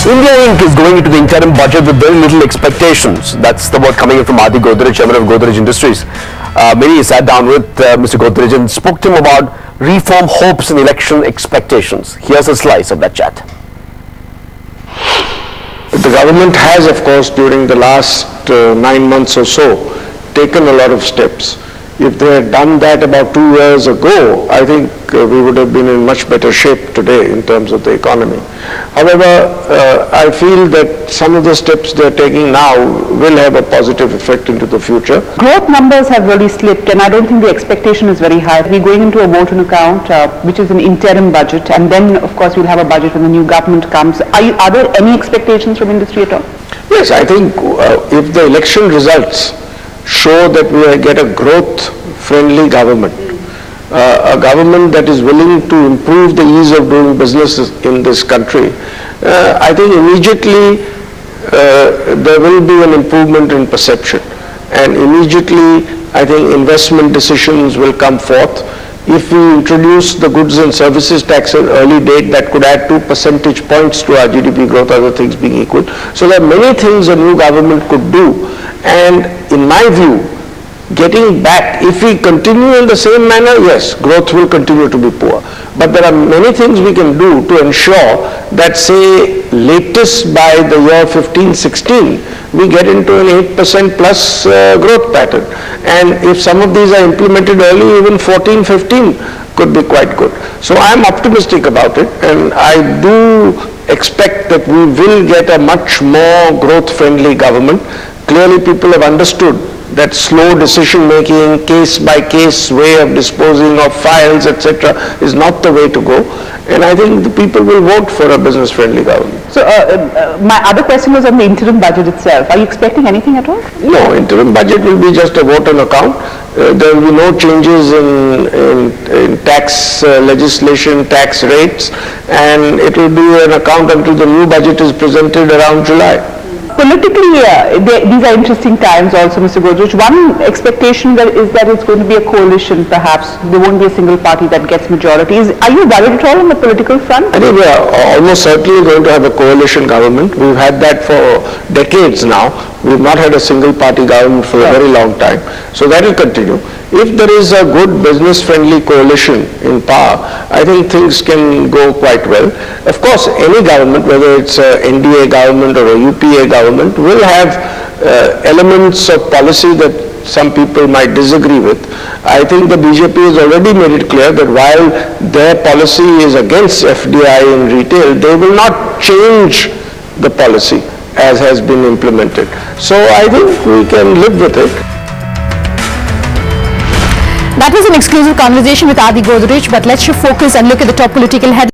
India Inc. is going into the interim budget with very little expectations. That's the word coming in from Godrej, Chairman of Godrej Industries. Many sat down with Mr. Godrej and spoke to him about reform hopes and election expectations. Here's a slice of that chat. The government has, of course, during the last 9 months or so, taken a lot of steps. If they had done that about 2 years ago, I think we would have been in much better shape today in terms of the economy. However, I feel that some of the steps they're taking now will have a positive effect into the future. Growth numbers have really slipped, and I don't think the expectation is very high. We're going into a vote on account, which is an interim budget, and then, of course, we'll have a budget when the new government comes. Are there any expectations from industry at all? Yes, I think if the election results show that we get a growth-friendly government, a government that is willing to improve the ease of doing business in this country, I think immediately there will be an improvement in perception, and immediately I think investment decisions will come forth. If we introduce the goods and services tax at an early date, that could add 2 percentage points to our GDP growth, other things being equal. So there are many things a new government could do, and in my view, getting back, if we continue in the same manner, yes, growth will continue to be poor. But there are many things we can do to ensure that, say, latest by the year 15-16, we get into an 8% plus growth pattern. And if some of these are implemented early, even 14-15 could be quite good. So I'm optimistic about it, and I do expect that we will get a much more growth-friendly government. Clearly, people have understood that slow decision-making, case-by-case way of disposing of files, etc., is not the way to go. And I think the people will vote for a business-friendly government. So my other question was on the interim budget itself. Are you expecting anything at all? No, interim budget will be just a vote on account. There will be no changes in tax legislation, tax rates, and it will be an account until the new budget is presented around July. Politically, these are interesting times also, Mr. Godrej. One expectation is that it's going to be a coalition, perhaps. There won't be a single party that gets majorities. Are you worried at all on the political front? I think we are almost certainly going to have a coalition government. We've had that for decades now. We've not had a single party government for a very long time. So that will continue. If there is a good business-friendly coalition in power, I think things can go quite well. Of course, any government, whether it's an NDA government or a UPA government, will have elements of policy that some people might disagree with. I think the BJP has already made it clear that while their policy is against FDI in retail, they will not change the policy as has been implemented. So I think we can live with it. That was an exclusive conversation with Godrej, but let's shift focus and look at the top political headlines.